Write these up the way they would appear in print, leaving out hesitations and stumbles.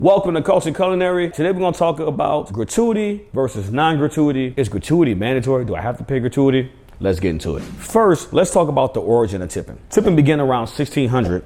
Welcome to Culture Culinary. Today we're going to talk about gratuity versus non-gratuity. Is gratuity mandatory? Do I have to pay gratuity? Let's get into it. First, let's talk about the origin of tipping. Tipping began around 1600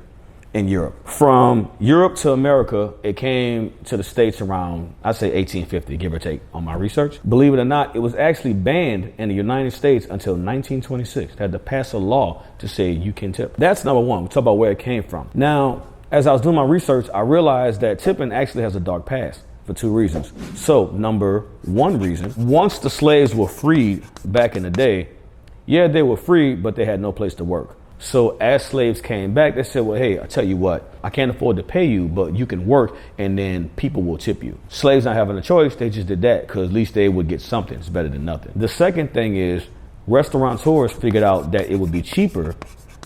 in Europe. From Europe to America, it came to the States around, I'd say 1850, give or take, on my research. Believe it or not, it was actually banned in the United States until 1926. They had to pass a law to say you can tip. That's number one. We'll talk about where it came from. Now, as I was doing my research, I realized that tipping actually has a dark past for two reasons. So, number one reason, once the slaves were freed back in the day, yeah, they were free, but they had no place to work. So as slaves came back, they said, well, hey, I tell you what, I can't afford to pay you, but you can work and then people will tip you. Slaves not having a choice, they just did that because at least they would get something. It's better than nothing. The second thing is restaurateurs figured out that it would be cheaper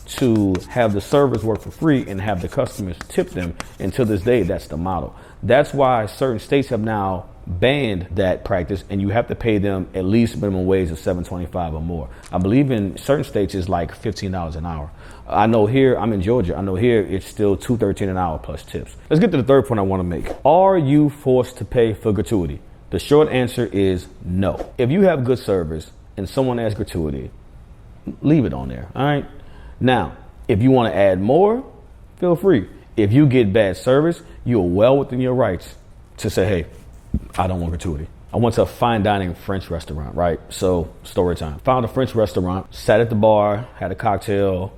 to have the servers work for free and have the customers tip them. And to this day, that's the model. That's why certain states have now banned that practice, and you have to pay them at least minimum wage of $7.25 or more. I believe in certain states it's like $15 an hour. I know here, I'm in Georgia, I know here it's still $2.13 an hour plus tips. Let's get to the third point I want to make. Are you forced to pay for gratuity? The short answer is no. If you have good service and someone asks gratuity, leave it on there, all right? Now, if you want to add more, feel free. If you get bad service, you're well within your rights to say, hey, I don't want gratuity. I went to a fine dining French restaurant, right? So, story time. Found a French restaurant, sat at the bar, had a cocktail,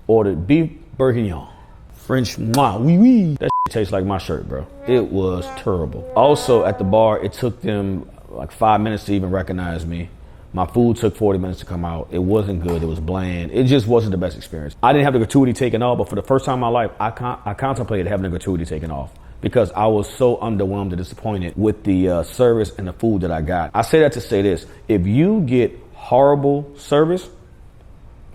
ordered beef bourguignon. French, moi, oui, oui. That shit tastes like my shirt, bro. It was terrible. Also, at the bar, it took them like 5 minutes to even recognize me. My food took 40 minutes to come out. It wasn't good. It was bland. It just wasn't the best experience. I didn't have the gratuity taken off, but for the first time in my life, I contemplated having the gratuity taken off because I was so underwhelmed and disappointed with the service and the food that I got. I say that to say this. If you get horrible service,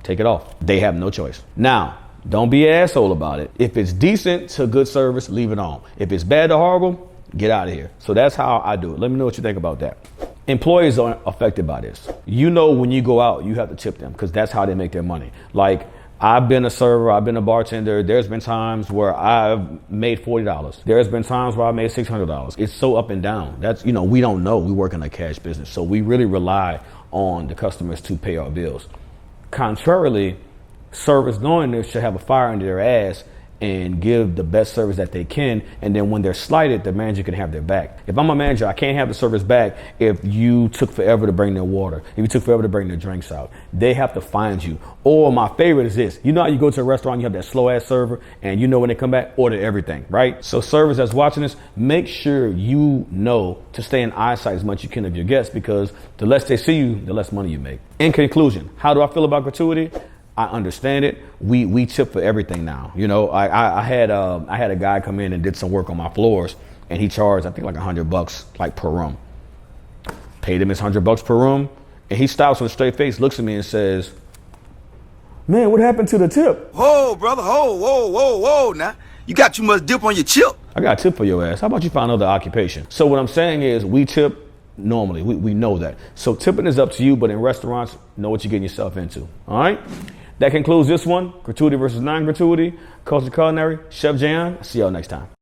take it off. They have no choice. Now, don't be an asshole about it. If it's decent to good service, leave it on. If it's bad to horrible, get out of here. So that's how I do it. Let me know what you think about that. Employees aren't affected by this. You know, when you go out, you have to tip them because that's how they make their money. Like, I've been a server, I've been a bartender. There's been times where I've made $40. There's been times where I made $600. It's so up and down. That's, you know, we don't know. We work in a cash business. So we really rely on the customers to pay our bills. Contrarily, servers knowing this should have a fire under their ass and give the best service that they can. And then when they're slighted, the manager can have their back. If I'm a manager, I can't have the service back if you took forever to bring their water, if you took forever to bring their drinks out. They have to find you. Or my favorite is this. You know how you go to a restaurant, you have that slow ass server, and you know when they come back, order everything, right? So servers that's watching this, make sure you know to stay in eyesight as much as you can of your guests because the less they see you, the less money you make. In conclusion, how do I feel about gratuity? I understand it. We tip for everything now. You know, I had a guy come in and did some work on my floors, and he charged I think like $100 like per room. Paid him his $100 per room, and he stops with a straight face, looks at me and says, "Man, what happened to the tip?" Whoa, brother, whoa, now. You got too much dip on your chip. I got a tip for your ass. How about you find another occupation? So what I'm saying is we tip normally. We know that. So tipping is up to you, but in restaurants, know what you're getting yourself into. All right? That concludes this one. Gratuity versus non-gratuity. Culture Culinary. Chef Jan. See y'all next time.